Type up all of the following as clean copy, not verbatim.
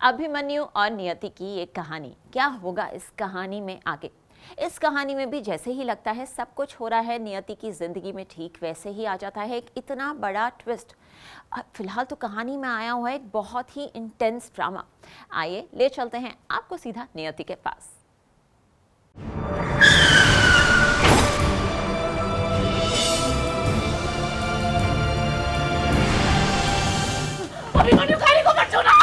अभिमन्यु और नियति की ये कहानी, क्या होगा इस कहानी में आगे? इस कहानी में भी जैसे ही लगता है सब कुछ हो रहा है नियति की जिंदगी में, ठीक वैसे ही आ जाता है एक इतना बड़ा ट्विस्ट। फिलहाल तो कहानी में आया हुआ है एक बहुत ही इंटेंस ड्रामा। आइए ले चलते हैं आपको सीधा नियति के पास। अभिमन्यु खाली को मत छूना।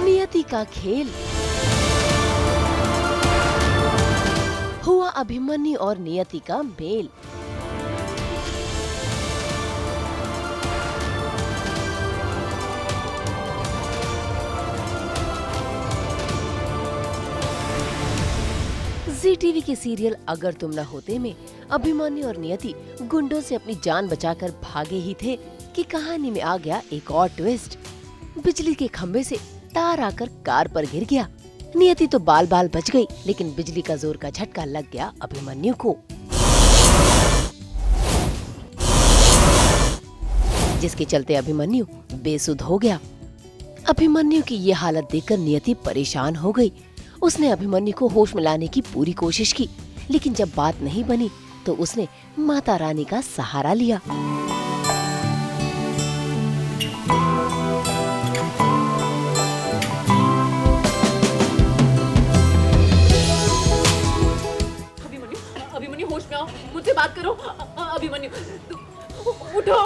नियति का खेल हुआ। अभिमन्यु और नियति का मेल। जी टीवी के सीरियल अगर तुम न होते में अभिमन्यु और नियति गुंडों से अपनी जान बचाकर भागे ही थे कि कहानी में आ गया एक और ट्विस्ट। बिजली के खंभे से तार आकर कार पर गिर गया। नियति तो बाल बाल बच गई, लेकिन बिजली का जोर का झटका लग गया अभिमन्यु को, जिसके चलते अभिमन्यु बेसुध हो गया। अभिमन्यु की ये हालत देखकर नियति परेशान हो गई। उसने अभिमन्यु को होश में लाने की पूरी कोशिश की, लेकिन जब बात नहीं बनी तो उसने माता रानी का सहारा लिया। अभिमन्यु होश में आओ, मुझसे बात करो। अभिमन्यु उठो।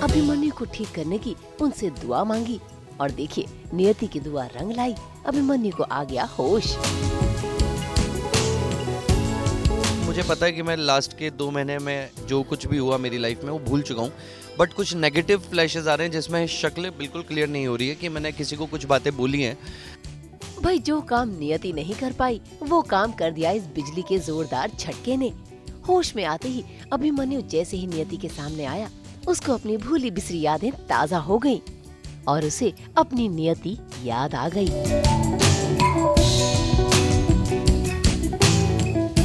अभिमन्यु को ठीक करने की उनसे दुआ मांगी और देखिए नियति की दुआ रंग लाई। अभिमन्यु को आ गया होश। मुझे पता है कि मैं लास्ट के 2 महीने में जो कुछ भी हुआ मेरी लाइफ में वो भूल चुका हूँ, बट कुछ नेगेटिव फ्लैशेस आ रहे हैं जिसमें शक्लें बिल्कुल क्लियर नहीं हो रही है कि मैंने किसी को कुछ बातें बोली हैं। भाई जो काम नियति नहीं कर पाई वो काम कर दिया इस बिजली के जोरदार झटके ने। होश में आते ही अभिमन्यु जैसे ही नियति के सामने आया, उसको अपनी भूली बिसरी यादें ताजा हो गईं और उसे अपनी नियति याद आ गई।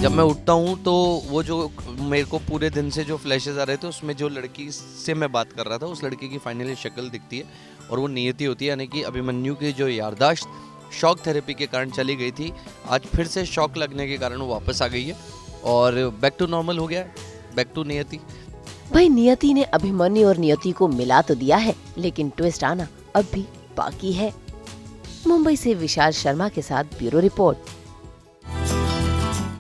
जब मैं उठता हूँ तो वो जो मेरे को पूरे दिन से जो फ्लैशेस आ रहे थे उसमें जो लड़की से मैं बात कर रहा था उस लड़की की फाइनली शक्ल दिखती है और वो नियति होती है। यानी कि अभिमन्यु की जो याददाश्त शॉक थेरेपी के कारण चली गई थी, आज फिर से शॉक लगने के कारण वो वापस आ गई है और बैक टू नॉर्मल हो गया, बैक टू नियति। भाई नियति ने अभिमन्यु और नियति को मिला तो दिया है, लेकिन ट्विस्ट आना अब भी बाकी है। मुंबई से विशाल शर्मा के साथ ब्यूरो रिपोर्ट।